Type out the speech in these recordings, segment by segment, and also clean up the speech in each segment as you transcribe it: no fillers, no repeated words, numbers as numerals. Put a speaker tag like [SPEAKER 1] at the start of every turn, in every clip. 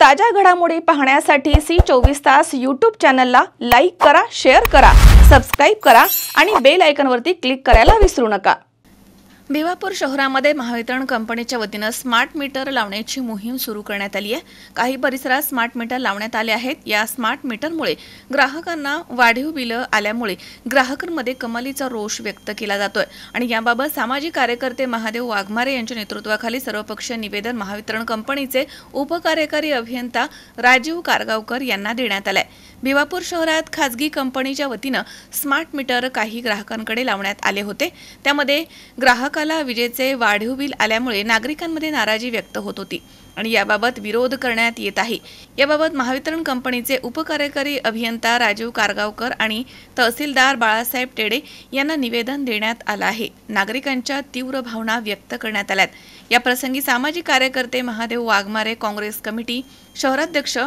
[SPEAKER 1] ताज्या घडामोडी पाहण्यासाठी सी24 तास YouTube चॅनलला लाईक करा, शेअर करा, सबस्क्राइब करा आणि बेल आयकॉनवरती क्लिक करायला विसरू नका। भिवापूर शहरामध्ये महावितरण कंपनीच्या वतीने स्मार्ट मीटर लावण्याची मोहीम सुरू करण्यात आली आहे। काही परिसरात स्मार्ट मीटर लावण्यात आले आहेत। या स्मार्ट मीटरमुळे ग्राहकांना वाढीव बिल आल्यामुळे ग्राहकांमध्ये कमालीचा रोष व्यक्त केला जातोय आणि याबाबत सामाजिक कार्यकर्ते महादेव वाघमारे यांच्या नेतृत्वाखाली सर्वपक्षीय निवेदन महावितरण कंपनीचे उपकार्यकारी अभियंता राजीव कारगावकर यांना देण्यात आले। भिवापूर शहरात खासगी कंपनीच्या वतीने स्मार्ट मीटर काही ग्राहकांकडे लावण्यात आले होते। त्यामध्ये ग्राहकाला विजेचे वाढीव बिल आल्यामुळे नागरिकांमध्ये नाराजी व्यक्त होत होती आणि याबाबत विरोध करण्यात येत आहे। याबाबत महावितरण कंपनीचे उपकार्यकारी अभियंता राजीव कारगावकर आणि तहसीलदार बाळासाहेब टेडे यांना निवेदन देण्यात आले आहे। नागरिकांच्या तीव्र भावना व्यक्त करण्यात आल्यात। या प्रसंगी सामाजिक कार्यकर्ते महादेव वाघमारे, काँग्रेस कमिटी शहराध्यक्ष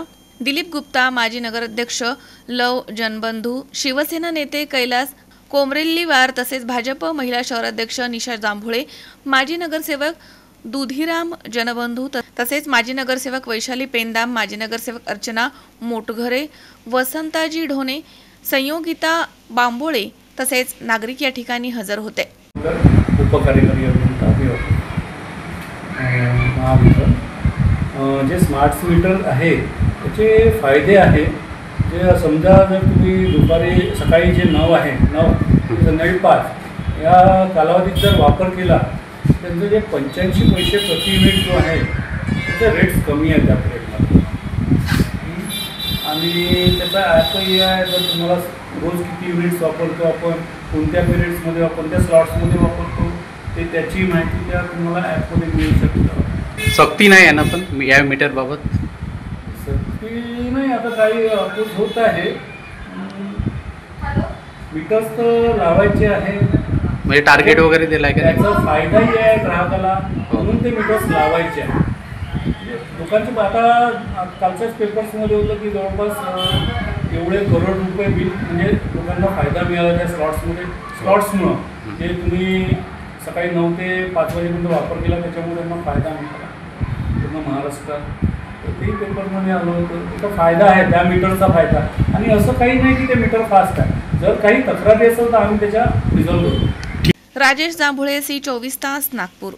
[SPEAKER 1] दिलीप गुप्ता, माजी नगराध्यक्ष लव जनबंधू, शिवसेना नेते कैलास कोमरेल्लीवार तसेच भाजप महिला शहराध्यक्ष निशा जांभुळे, माजी नगरसेवक दुधीराम जनबंधू तसेच माजी नगरसेवक वैशाली पेंदाम, माजी नगरसेवक अर्चना मोटघरे, वसंताजी ढोणे, संयोगिता बांबोळे तसेच नागरिक या ठिकाणी हजर होते।
[SPEAKER 2] उपकार्यकारी अभियंता जे स्मार्ट मीटर आहे त्याचे फायदे आहे। जे समजा जर तुम्ही दुपारी सकाळी जे 9 आहे 9 ते संध्याकाळी 5 या कालावधीत जर वापर केला त्यांचे जे 85 पैसे प्रति युनिट जो आहे त्याचे रेट्स कमी आहेत त्या पिरियडला आणि त्याचा ॲपही आहे। जर तुम्हाला रोज किती युनिट्स वापरतो आपण, कोणत्या पिरियड्समध्ये कोणत्या स्लॉट्समध्ये वापरतो ते त्याची माहिती त्या तुम्हाला ॲपमध्ये मिळू शकते।
[SPEAKER 3] सक्ती नाही आहे ना पण या मीटरबाबत?
[SPEAKER 2] सक्ती नाही, आता काही अपोज होत आहे। मीटर्स तर लावायचे आहे
[SPEAKER 3] म्हणजे टार्गेट वगैरे दिला आहे का?
[SPEAKER 2] त्याचा फायदाही आहे ग्राहकाला म्हणून ते मीटर्स लावायचे आहे। लोकांचे आता कालच्याच पेपर्समध्ये होतं की जवळपास एवढे करोड रुपये बिल म्हणजे लोकांना फायदा मिळाला त्या स्लॉट्समुळं जे तुम्ही सकाळी 9 ते 5 वाजेपर्यंत वापर केला त्याच्यामुळे त्यांना फायदा मिळाला पूर्ण महाराष्ट्रात। ते पेपरमध्ये आलं होतं त्याचा फायदा आहे, त्या मीटरचा फायदा। आणि असं काही नाही की ते मीटर फास्ट आहे, जर काही तक्रारी असेल तर आम्ही त्याच्या रिझॉल्व्ह करू।
[SPEAKER 1] राजेश जांभुळे, सी24 तास, नागपूर।